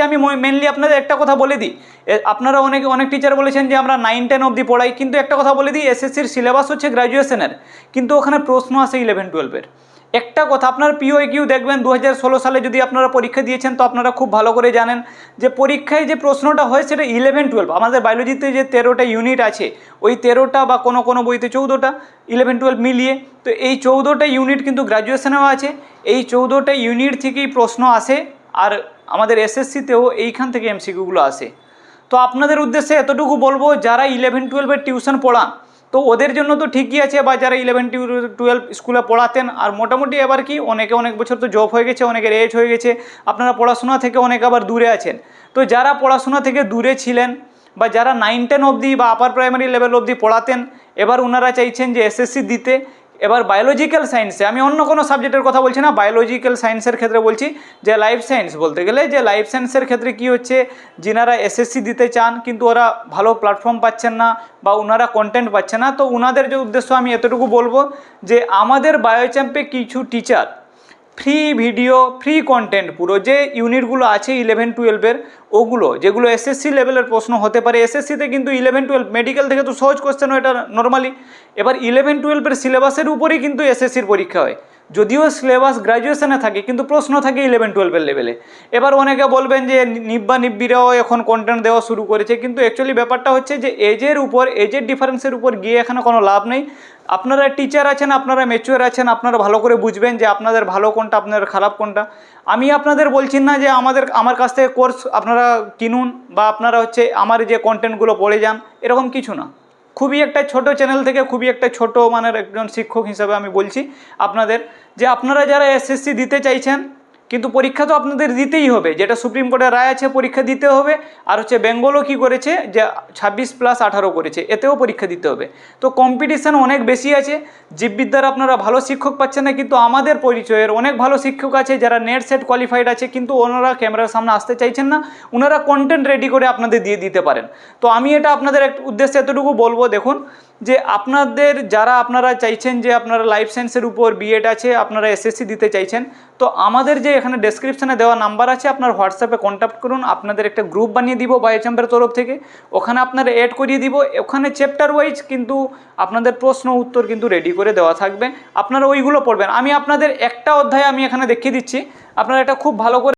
আমি মেনলি আপনাদের একটা কথা বলে দিই, আপনারা অনেক টিচার বলেছেন যে আমরা 9-10 অবধি পড়াই, কিন্তু একটা কথা বলে দিই, এসএসসির সিলেবাস হচ্ছে গ্র্যাজুয়েশনের, কিন্তু ওখানে প্রশ্ন আসে 11-12-এর। একটা কথা, আপনার POQ দেখবেন 2016 সালে যদি আপনারা পরীক্ষা দিয়েছেন তো আপনারা খুব ভালো করে জানেন যে পরীক্ষায় যে প্রশ্নটা হয় সেটা 11-12, আমাদের বায়োলজিতে যে 13টা ইউনিট আছে ওই 13টা বা কোনো বইতে 14টা, 11-12 মিলিয়ে, তো এই 14টা ইউনিট কিন্তু গ্র্যাজুয়েশনেও আছে। এই 14টা ইউনিট থেকেই প্রশ্ন আসে, আর আমাদের এসএসসিতেও এইখান থেকে MCQগুলো আসে। তো আপনাদের উদ্দেশ্যে এতটুকু বলবো, যারা 11-12-এর টিউশন পড়ান তো ওদের জন্য তো ঠিকই আছে, বা যারা 11-12 স্কুলে পড়াতেন, আর মোটামুটি এবার কি অনেক বছর তো জব হয়ে গেছে, অনেকের এজ হয়ে গেছে, আপনারা পড়াশোনা থেকে অনেক আবার দূরে আছেন। তো যারা পড়াশোনা থেকে দূরে ছিলেন বা যারা 9-10 অবধি বা আপার প্রাইমারি লেভেল অবধি পড়াতেন, এবার ওনারা চাইছেন যে এসএসসি দিতে। এবার বায়োলজিক্যাল সায়েন্সে, আমি অন্য কোনো সাবজেক্টের কথা বলছি না, বায়োলজিক্যাল সায়েন্সের ক্ষেত্রে বলছি, যে লাইফ সায়েন্স বলতে গেলে, যে লাইফ সায়েন্সের ক্ষেত্রে কি হচ্ছে, যিনারা এসএসসি দিতে চান কিন্তু ওরা ভালো প্ল্যাটফর্ম পাচ্ছেন না বা ওনারা কন্টেন্ট পাচ্ছে না, তো ওনাদের যে উদ্দেশ্য আমি এতটুকু বলবো যে আমাদের বায়োচ্যাম্পে কিছু teacher free video, free content, পুরো যে ইউনিটগুলো আছে 11-12-এর ওগুলো, যেগুলো এসএসসি লেভেলের প্রশ্ন হতে পারে, এসএসসিতে কিন্তু 11-12 মেডিকেল থেকে তো সহজ কোশ্চেন হয় এটা নর্মালি, এবার 11-12-এর সিলেবাসের উপরেই কিন্তু এসএসসির পরীক্ষা হয়, যদিও সিলেবাস গ্র্যাজুয়েশনে থাকে কিন্তু প্রশ্ন থাকে 11-12-এর লেভেলে। এবার অনেকে বলবেন যে নিব্বানিব্বিরাও এখন কন্টেন্ট দেওয়া শুরু করেছে, কিন্তু অ্যাকচুয়ালি ব্যাপারটা হচ্ছে যে এজের ডিফারেন্সের উপর গিয়ে এখানে কোনো লাভ নেই। আপনারা টিচার আছেন, আপনারা ম্যাচিওর আছেন, আপনারা ভালো করে বুঝবেন যে আপনাদের ভালো কোনটা, আপনাদের খারাপ কোনটা। আমি আপনাদের বলছি না যে আমার কাছ থেকে কোর্স আপনারা কিনুন বা আপনারা হচ্ছে আমার যে কন্টেন্টগুলো পড়ে যান, এরকম কিছু না। খুবই একটা ছোট চ্যানেল থেকে, খুবই একটা ছোট মানের একজন শিক্ষক হিসাবে আমি বলছি আপনাদের, যে আপনারা যারা এসএসসি দিতে চাইছেন কিন্তু পরীক্ষা তো আপনাদের দিতেই হবে, যেটা সুপ্রিম কোর্টের রায় আছে, পরীক্ষা দিতে হবে। আর হচ্ছে বেঙ্গলও কী করেছে যে 26+18 করেছে, এতেও পরীক্ষা দিতে হবে। তো কম্পিটিশান অনেক বেশি আছে, জীববিদ্যার আপনারা ভালো শিক্ষক পাচ্ছেন না, কিন্তু আমাদের পরিচয়ের অনেক ভালো শিক্ষক আছে যারা নেট সেট কোয়ালিফাইড আছে, কিন্তু ওনারা ক্যামেরার সামনে আসতে চাইছেন না, ওনারা কন্টেন্ট রেডি করে আপনাদের দিয়ে দিতে পারেন। তো আমি এটা আপনাদের উদ্দেশ্যে এতটুকু বলবো, দেখুন যে আপনারা চাইছেন যে আপনারা লাইফ সায়েন্সের উপর বিএড আছে, আপনারা এসএসসি দিতে চাইছেন, তো আমাদের যে এখানে ডেসক্রিপশানে দেওয়া নাম্বার আছে, আপনার হোয়াটসঅ্যাপে কন্ট্যাক্ট করুন, আপনাদের একটা গ্রুপ বানিয়ে দিব বায়োচ্যাম্পের তরফ থেকে, ওখানে আপনারা অ্যাড করিয়ে দিব। ওখানে চ্যাপ্টার ওয়াইজ কিন্তু আপনাদের প্রশ্ন উত্তর কিন্তু রেডি করে দেওয়া থাকবে, আপনারা ওইগুলো পড়বেন। আমি আপনাদের একটা অধ্যায় আমি এখানে দেখিয়ে দিচ্ছি, আপনারা এটা খুব ভালো করে